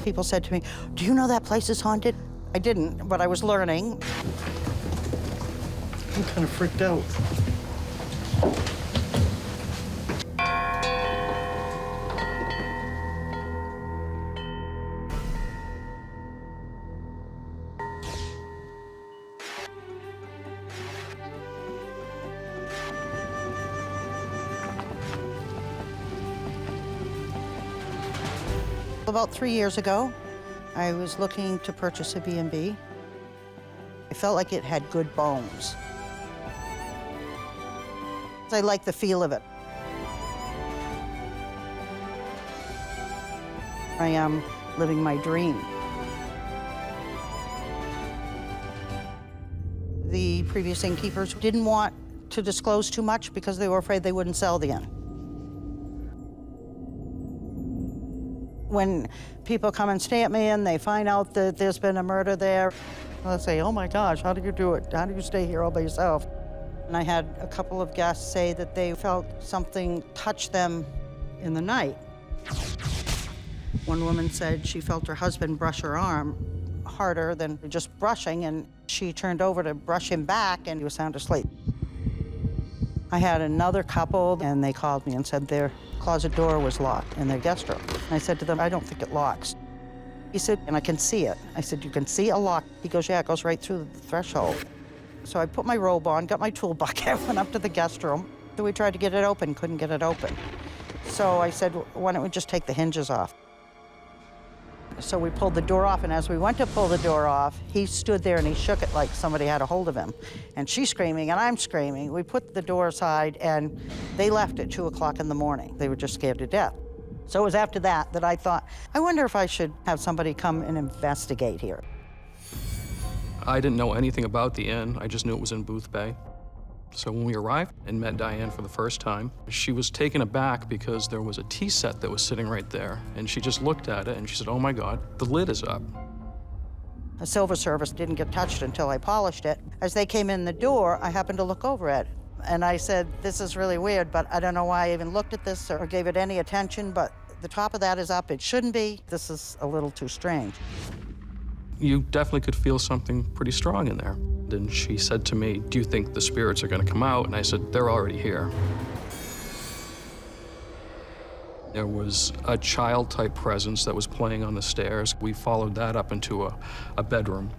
People said to me, "Do you know that place is haunted?" I didn't, but I was learning. I'm kind of freaked out. About 3 years ago, I was looking to purchase a B&B. I felt like it had good bones. I like the feel of it. I am living my dream. The previous innkeepers didn't want to disclose too much because they were afraid they wouldn't sell the inn. When people come and stay at me and they find out that there's been a murder there, they'll say, "Oh my gosh, how do you do it? How do you stay here all by yourself?" And I had a couple of guests say that they felt something touch them in the night. One woman said she felt her husband brush her arm harder than just brushing, and she turned over to brush him back, and he was sound asleep. I had another couple, and they called me and said their closet door was locked in their guest room. And I said to them, "I don't think it locks." He said, "And I can see it." I said, "You can see a lock?" He goes, "Yeah, it goes right through the threshold." So I put my robe on, got my tool bucket, went up to the guest room. So we tried to get it open, couldn't get it open. So I said, "Why don't we just take the hinges off?" So we pulled the door off, and as we went to pull the door off, he stood there and he shook it like somebody had a hold of him. And she's screaming, and I'm screaming. We put the door aside, and they left at 2 o'clock in the morning. They were just scared to death. So it was after that that I thought, I wonder if I should have somebody come and investigate here. I didn't know anything about the inn. I just knew it was in Booth Bay. So when we arrived and met Diane for the first time, she was taken aback because there was a tea set that was sitting right there. And she just looked at it and she said, "Oh my God, the lid is up." The silver service didn't get touched until I polished it. As they came in the door, I happened to look over it. And I said, "This is really weird, but I don't know why I even looked at this or gave it any attention, but the top of that is up. It shouldn't be. This is a little too strange." You definitely could feel something pretty strong in there. And she said to me, "Do you think the spirits are going to come out?" And I said, "They're already here." There was a child-type presence that was playing on the stairs. We followed that up into a bedroom.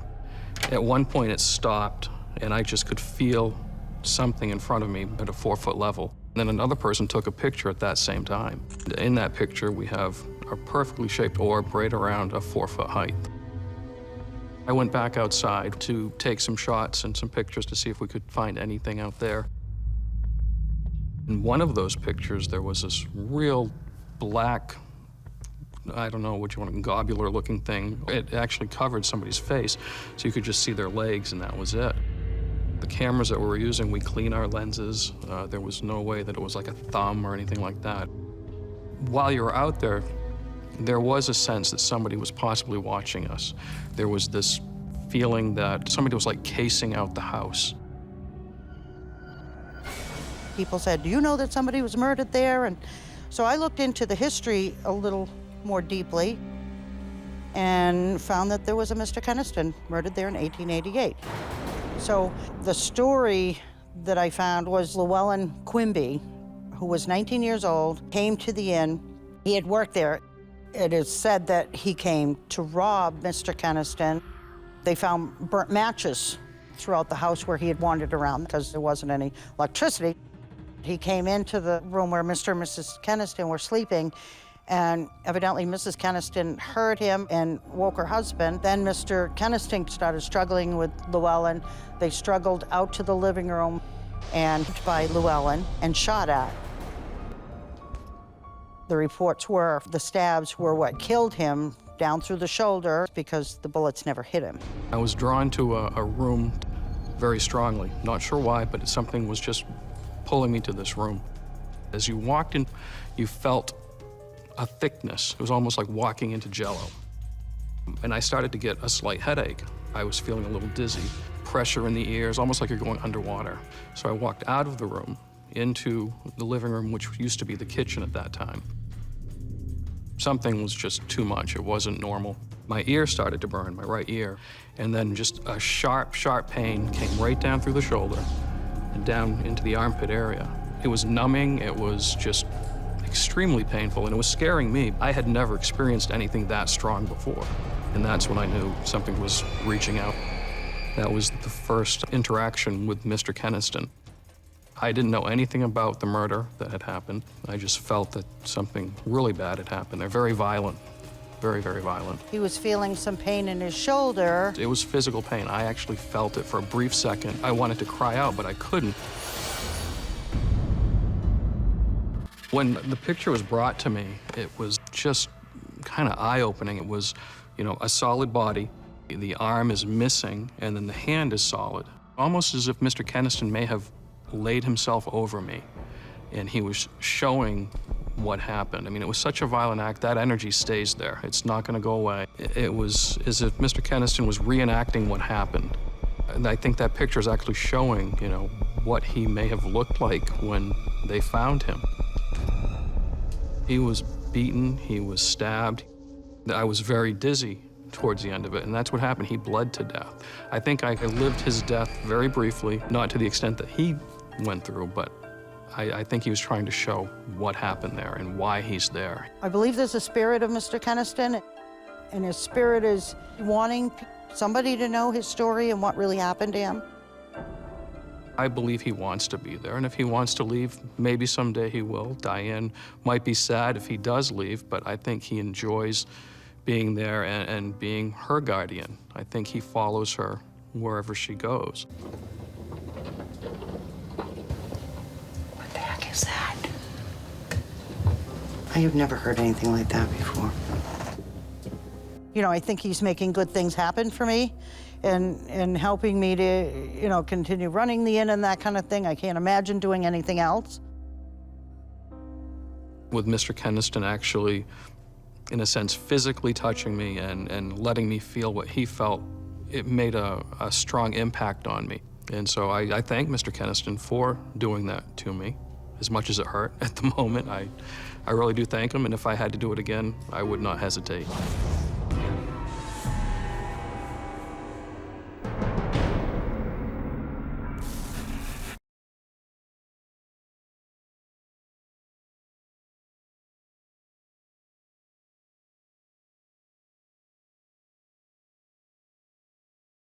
At one point, it stopped, and I just could feel something in front of me at a 4-foot level. Then another person took a picture at that same time. In that picture, we have a perfectly shaped orb right around a 4-foot height. I went back outside to take some shots and some pictures to see if we could find anything out there. In one of those pictures, there was this real black, I don't know what you want, globular-looking thing. It actually covered somebody's face, so you could just see their legs, and that was it. The cameras that we were using, we clean our lenses. There was no way that it was like a thumb or anything like that. While you were out there, there was a sense that somebody was possibly watching us. There was this feeling that somebody was like casing out the house. People said, "Do you know that somebody was murdered there?" And so I looked into the history a little more deeply and found that there was a Mr. Keniston murdered there in 1888. So the story that I found was Llewellyn Quimby, who was 19 years old, came to the inn. He had worked there. It is said that he came to rob Mr. Keniston. They found burnt matches throughout the house where he had wandered around because there wasn't any electricity. He came into the room where Mr. and Mrs. Keniston were sleeping, and evidently Mrs. Keniston heard him and woke her husband. Then Mr. Keniston started struggling with Llewellyn. They struggled out to the living room and by Llewellyn and shot at. The reports were the stabs were what killed him down through the shoulder because the bullets never hit him. I was drawn to a room very strongly. Not sure why, but something was just pulling me to this room. As you walked in, you felt a thickness. It was almost like walking into Jell-O. And I started to get a slight headache. I was feeling a little dizzy, pressure in the ears, almost like you're going underwater. So I walked out of the room into the living room, which used to be the kitchen at that time. Something was just too much. It wasn't normal. My ear started to burn, my right ear, and then just a sharp, sharp pain came right down through the shoulder and down into the armpit area. It was numbing, it was just extremely painful, and it was scaring me. I had never experienced anything that strong before, and that's when I knew something was reaching out. That was the first interaction with Mr. Keniston. I didn't know anything about the murder that had happened. I just felt that something really bad had happened. They're very violent, very, very violent. He was feeling some pain in his shoulder. It was physical pain. I actually felt it for a brief second. I wanted to cry out, but I couldn't. When the picture was brought to me, it was just kind of eye-opening. It was, you know, a solid body. The arm is missing, and then the hand is solid. Almost as if Mr. Keniston may have laid himself over me, and he was showing what happened. I mean, it was such a violent act. That energy stays there. It's not going to go away. It was as if Mr. Keniston was reenacting what happened. And I think that picture is actually showing, you know, what he may have looked like when they found him. He was beaten, he was stabbed. I was very dizzy towards the end of it, and that's what happened. He bled to death. I think I lived his death very briefly, not to the extent that he went through, but I think he was trying to show what happened there and why he's there. I believe there's a spirit of Mr. Keniston, and his spirit is wanting somebody to know his story and what really happened to him. I believe he wants to be there, and if he wants to leave, maybe someday he will. Diane might be sad if he does leave, but I think he enjoys being there and being her guardian. I think he follows her wherever she goes. What the heck is that? I have never heard anything like that before. You know, I think he's making good things happen for me and helping me to, you know, continue running the inn and that kind of thing. I can't imagine doing anything else. With Mr. Keniston actually, in a sense, physically touching me and letting me feel what he felt, it made a strong impact on me. And so I thank Mr. Keniston for doing that to me, as much as it hurt at the moment. I really do thank him, and if I had to do it again, I would not hesitate.